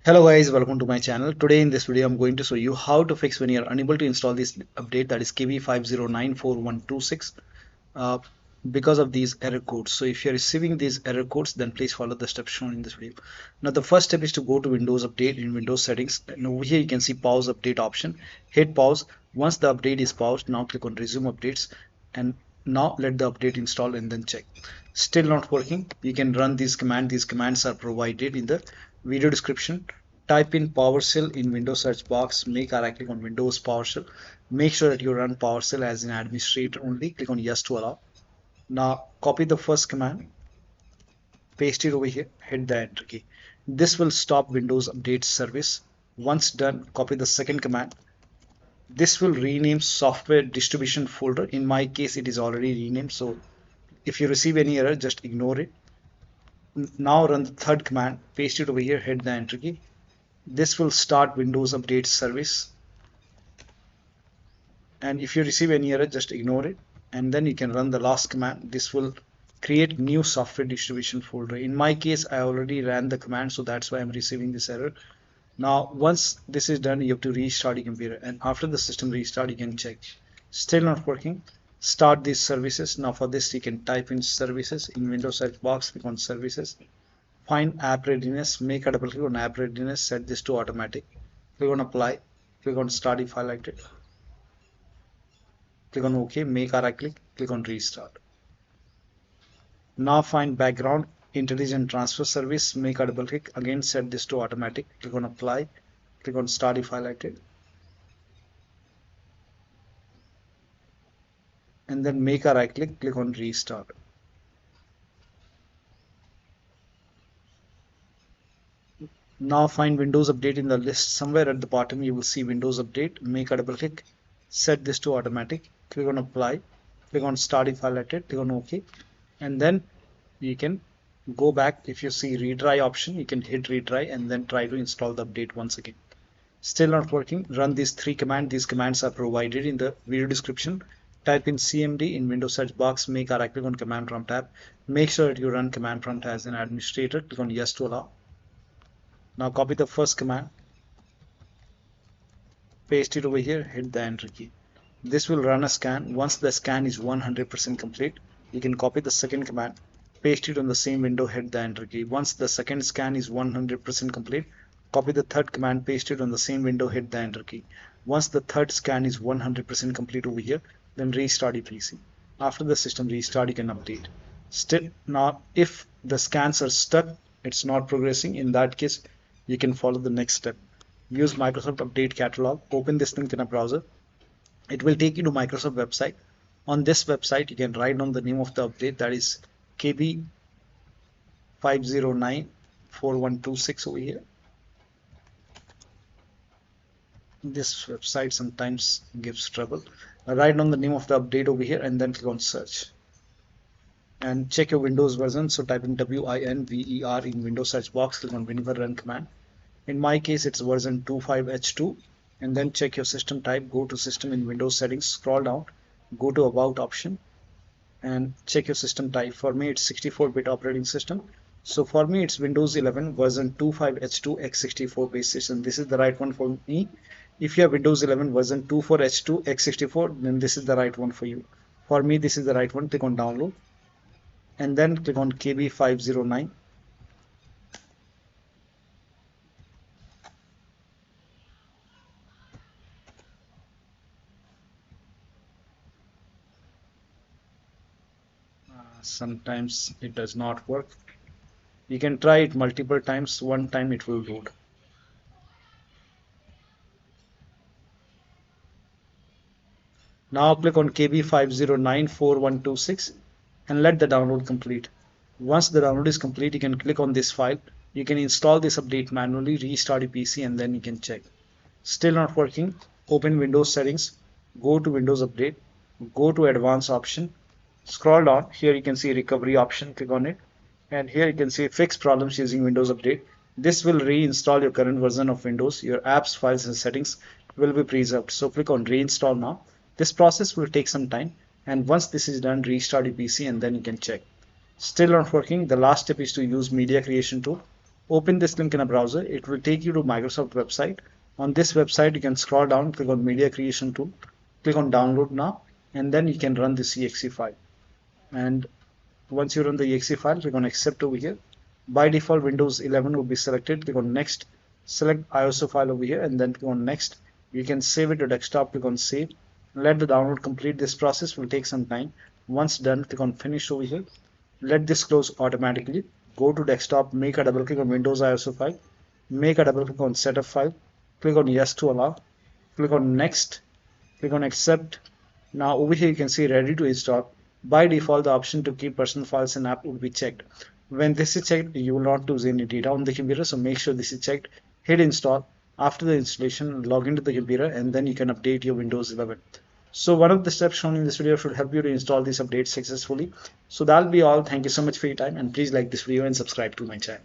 Hello guys, welcome to my channel. Today in this video I'm going to show you how to fix when you're unable to install this update, that is KB5094126, because of these error codes. So if you're receiving these error codes, then please follow the steps shown in this video. Now the first step is to go to Windows Update in Windows Settings, and over here you can see Pause Update option. Hit pause. Once the update is paused, now click on Resume Updates, and now let the update install and then check. Still not working, you can run these commands. These commands are provided in the video description. Type in PowerShell in Windows search box, make a right click on Windows PowerShell. Make sure that you run PowerShell as an administrator only. Click on yes to allow. Now copy the first command, paste it over here, hit the enter key. This will stop Windows Update service. Once done, copy the second command. This will rename software distribution folder. In my case, it is already renamed, so if you receive any error, just ignore it. Now run the third command, paste it over here, hit the enter key. This will start Windows Update service, and if you receive any error, just ignore it, and then you can run the last command. This will create new software distribution folder. In my case, I already ran the command, so that's why I'm receiving this error. Now once this is done, you have to restart your computer, and after the system restart you can check. Still not working, start these services. Now for this you can type in services in Windows search box, click on services, find app readiness, make a double click on app readiness, set this to automatic, click on apply, click on start if highlighted, click on OK, make a right click on restart. Now find background intelligent transfer service, make a double click, again set this to automatic, click on apply, click on start if highlighted, and then make a right click on restart. Now find Windows Update in the list. Somewhere at the bottom you will see Windows Update, make a double click, set this to automatic, click on apply, click on start if highlighted, click on OK, and then you can go back. If you see retry option, you can hit retry and then try to install the update once again. Still not working, run these three commands. These commands are provided in the video description. Type in CMD in Windows search box, make a right click on command prompt tab, make sure that you run command prompt as an administrator, click on yes to allow. Now copy the first command, paste it over here, hit the enter key. This will run a scan. Once the scan is 100% complete, you can copy the second command, paste it on the same window, hit the enter key. Once the second scan is 100% complete, copy the third command, paste it on the same window, hit the enter key. Once the third scan is 100% complete over here, then restart your PC. After the system restart, you can update. Still, now if the scans are stuck, it's not progressing, in that case you can follow the next step. Use Microsoft Update Catalog, open this link in a browser. It will take you to Microsoft website. On this website you can write down the name of the update, that is KB5094126 over here. This website sometimes gives trouble. Write down the name of the update over here and then click on search and check your Windows version. So type in WINVER in Windows search box, click on Winver run command. In my case it's version 25H2, and then check your system type, go to system in Windows settings, scroll down, go to about option and check your system type. For me it's 64-bit operating system, so for me it's Windows 11 version 25H2 x64 base system. This is the right one for me. If you have Windows 11 version 24H2 x64, then this is the right one for you. For me this is the right one. Click on download and then click on KB509. Sometimes it does not work. You can try it multiple times. One time it will load. Now click on KB5094126 and let the download complete. Once the download is complete, you can click on this file. You can install this update manually, restart your PC, and then you can check. Still not working, open Windows settings, go to Windows Update, go to Advanced option, scroll down. Here you can see recovery option, click on it, and here you can see fix problems using Windows Update. This will reinstall your current version of Windows. Your apps, files and settings will be preserved. So click on reinstall now. This process will take some time, and once this is done, restart your PC and then you can check. Still not working, the last step is to use media creation tool. open this link in a browser. It will take you to Microsoft website. On this website, you can scroll down, click on Media Creation Tool, click on Download Now, and then you can run this exe file. And once you run the exe file, click on Accept over here. By default, Windows 11 will be selected. Click on Next, select ISO file over here, and then click on Next. You can save it to desktop, click on Save. Let the download complete. This process will take some time. Once done, click on Finish over here. Let this close automatically. Go to desktop, make a double click on Windows ISO file, make a double click on Setup file, click on Yes to allow, click on Next, click on Accept. Now over here you can see Ready to install. By default, the option to keep personal files and app will be checked. When this is checked, you will not lose any data on the computer, so make sure this is checked. Hit install. After the installation, log into the computer, and then you can update your Windows 11. So one of the steps shown in this video should help you to install these updates successfully. So that'll be all. Thank you so much for your time, and please like this video and subscribe to my channel.